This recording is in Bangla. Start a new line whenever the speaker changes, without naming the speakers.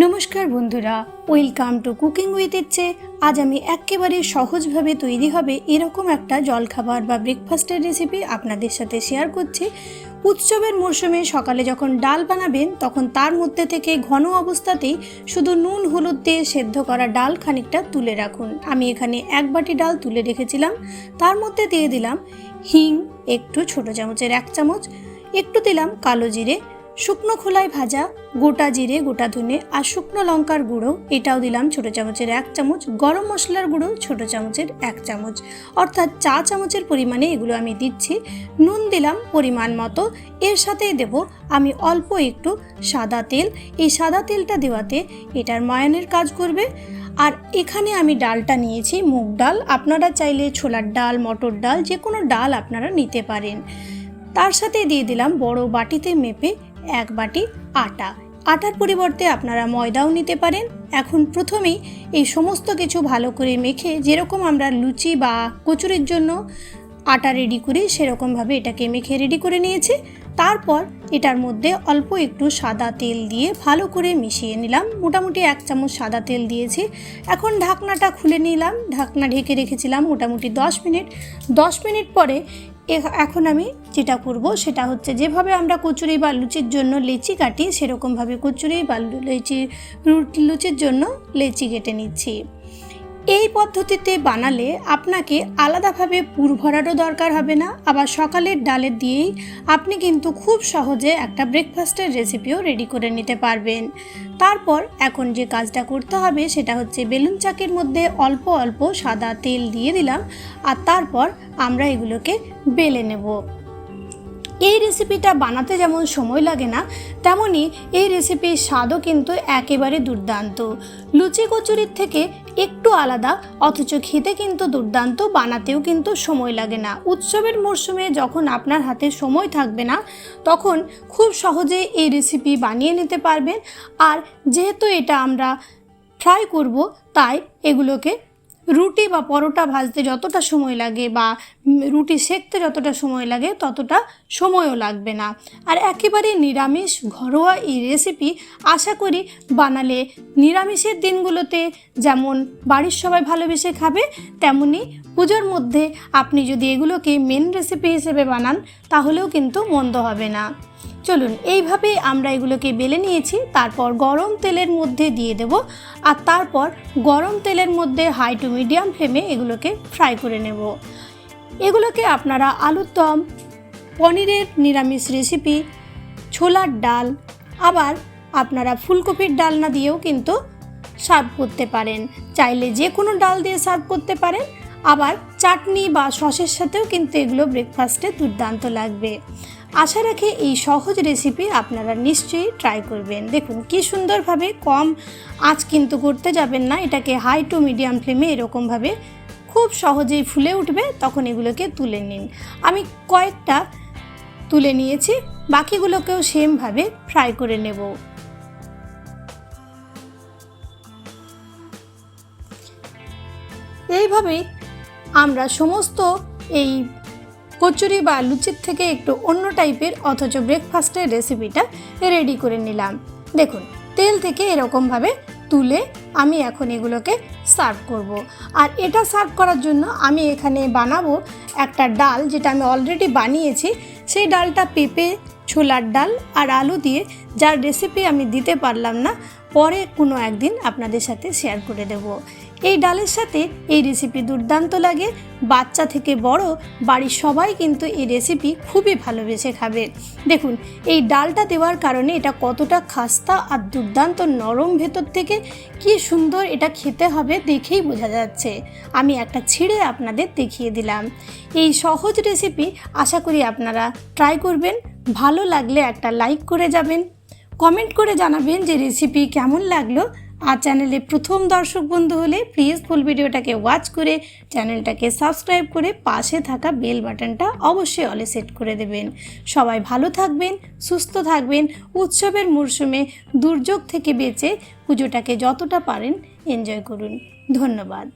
नमस्कार बंधुरा वेलकाम टू कुकिंग उइथ इচ্ছে। आज আমি একেবারে সহজভাবে তৈরি হবে এরকম একটা জলখাবার বা ব্রেকফাস্টের রেসিপি আপনাদের সাথে শেয়ার করছি। উৎসবের মরশুমে সকালে যখন ডাল বানাবেন তখন তার মধ্যে থেকে ঘন অবস্থাতেই শুধু নুন হলুদ দিয়ে সেদ্ধ করা ডাল খানিকটা তুলে রাখুন। আমি এখানে এক বাটি ডাল তুলে রেখেছিলাম। তার মধ্যে দিয়ে দিলাম হিং একটু, ছোট চামচের 1 চামচ, একটু দিলাম কালো জিরে, শুকনো খোলায় ভাজা গোটা জিরে, গোটা ধনে আর শুকনো লঙ্কার গুঁড়ো এটাও দিলাম ছোট চামচের 1 চামচ, গরম মশলার গুঁড়ো ছোট চামচের 1 চামচ, অর্থাৎ চা চামচের পরিমাণে এগুলো আমি দিচ্ছি। নুন দিলাম পরিমাণ মতো। এর সাথেই দেব আমি অল্প একটু সাদা তেল। এই সাদা তেলটা দেওয়াতে এটার ময়ানের কাজ করবে। আর এখানে আমি ডালটা নিয়েছি মুগ ডাল, আপনারা চাইলে ছোলার ডাল, মটর ডাল, যে কোনো ডাল আপনারা নিতে পারেন। তার সাথে দিয়ে দিলাম বড় বাটিতে মেপে 1 বাটি আটা। আটার পরিবর্তে আপনারা ময়দাও নিতে পারেন। এখন প্রথমেই এই সমস্ত কিছু ভালো করে মেখে, যেরকম আমরা লুচি বা কচুরির জন্য আটা রেডি করি সেরকমভাবে এটাকে মেখে রেডি করে নিয়েছি। তারপর এটার মধ্যে অল্প একটু সাদা তেল দিয়ে ভালো করে মিশিয়ে নিলাম। মোটামুটি 1 চামচ সাদা তেল দিয়েছি। এখন ঢাকনাটা খুলে নিলাম। ঢাকনা ঢেকে রেখেছিলাম মোটামুটি 10 মিনিট। 10 মিনিট পরে এখন আমি যেটা করব সেটা হচ্ছে, যেভাবে আমরা কচুরি বা লুচির জন্য লেচি কাটি সেরকমভাবে কচুরি বা লুচির জন্য লেচি কেটে নিচ্ছি। এই পদ্ধতিতে বানালে আপনাকে আলাদাভাবে পুর ভরারও দরকার হবে না। আবার সকালের ডালের দিয়েই আপনি কিন্তু খুব সহজে একটা ব্রেকফাস্টের রেসিপিও রেডি করে নিতে পারবেন। তারপর এখন যে কাজটা করতে হবে সেটা হচ্ছে, বেলুন চাকের মধ্যে অল্প অল্প সাদা তেল দিয়ে দিলাম আর তারপর আমরা এগুলোকে বেলে নেব। এই রেসিপিটা বানাতে যেমন সময় লাগে না, তেমনি এই রেসিপির স্বাদও কিন্তু একেবারে দুর্দান্ত। লুচি কচুরির থেকে একটু আলাদা, অথচ খেতে কিন্তু দুর্দান্ত, বানাতেও কিন্তু সময় লাগে না। উৎসবের মরশুমে যখন আপনার হাতে সময় থাকবে না তখন খুব সহজে এই রেসিপি বানিয়ে নিতে পারবেন। আর যেহেতু এটা আমরা ফ্রাই করব, তাই এগুলোকে রুটি বা পরোটা ভাজতে যতটা সময় লাগে বা রুটি সেঁকতে যতটা সময় লাগে ততটা সময়ও লাগবে না। আর একেবারে নিরামিষ ঘরোয়া এই রেসিপি আশা করি বানালে নিরামিষের দিনগুলোতে যেমন বাড়ির সবাই ভালোবেসে খাবে, তেমনি পুজোর মধ্যে আপনি যদি এগুলোকে মেন রেসিপি হিসেবে বানান তাহলেও কিন্তু মন্দ হবে না। চলুন, এইভাবে আমরা এগুলোকে বেলে নিয়েছি। তারপর গরম তেলের মধ্যে দিয়ে দেব আর তারপর গরম তেলের মধ্যে হাই টু মিডিয়াম ফ্লেমে এগুলোকে ফ্রাই করে নেব। এগুলোকে আপনারা আলুর দম, পনিরের নিরামিষ রেসিপি, ছোলার ডাল, আবার আপনারা ফুলকপির ডালনা দিয়েও কিন্তু সার্ভ করতে পারেন। চাইলে যে কোনো ডাল দিয়ে সার্ভ করতে পারেন। আবার চাটনি বা সসের সাথেও কিন্তু এগুলো ব্রেকফাস্টে দুর্দান্ত লাগবে। আশা রাখি এই সহজ রেসিপি আপনারা নিশ্চয়ই ট্রাই করবেন। দেখুন কি সুন্দরভাবে, কম আঁচ কিন্তু করতে যাবেন না, এটাকে হাই টু মিডিয়াম ফ্লেমে এরকমভাবে খুব সহজেই ফুলে উঠবে, তখন এগুলোকে তুলে নিন। আমি কয়েকটা তুলে নিয়েছি, বাকিগুলোকেও সেমভাবে ফ্রাই করে নেব। এইভাবেই আমরা সমস্ত এই কচুরি বা লুচির থেকে একটু অন্য টাইপের অথচ ব্রেকফাস্টের রেসিপিটা রেডি করে নিলাম। দেখুন তেল থেকে এরকমভাবে তুলে আমি এখন এগুলোকে সার্ভ করব। আর এটা সার্ভ করার জন্য আমি এখানে বানাবো একটা ডাল, যেটা আমি অলরেডি বানিয়েছি। সেই ডালটা পেঁপে, ছোলার ডাল আর আলু দিয়ে, যার রেসিপি আমি দিতে পারলাম না, পরে কোনো একদিন আপনাদের সাথে শেয়ার করে দেব। এই ডালের সাথে এই রেসিপি দুর্দান্ত লাগে। বাচ্চা থেকে বড় বাড়ির সবাই কিন্তু এই রেসিপি খুবই ভালোবেসে খাবে। দেখুন এই ডালটা দেওয়ার কারণে এটা কতটা খাস্তা আর দুর্দান্ত নরম ভেতর থেকে, কি সুন্দর এটা খেতে হবে দেখেই বোঝা যাচ্ছে। আমি একটা ছিঁড়ে আপনাদের দেখিয়ে দিলাম। এই সহজ রেসিপি আশা করি আপনারা ট্রাই করবেন। ভালো লাগলে একটা লাইক করে যাবেন, কমেন্ট করে জানাবেন যে রেসিপি কেমন লাগলো। আর চ্যানেলে প্রথম দর্শক বন্ধু হলে প্লিজ ফুল ভিডিওটাকে ওয়াচ করে চ্যানেলটাকে সাবস্ক্রাইব করে পাশে থাকা বেল বাটনটা অবশ্যই অলে সেট করে দেবেন। সবাই ভালো থাকবেন, সুস্থ থাকবেন। উৎসবের মরশুমে দুর্যোগ থেকে বেঁচে পুজোটাকে যতটা পারেন এনজয় করুন। ধন্যবাদ।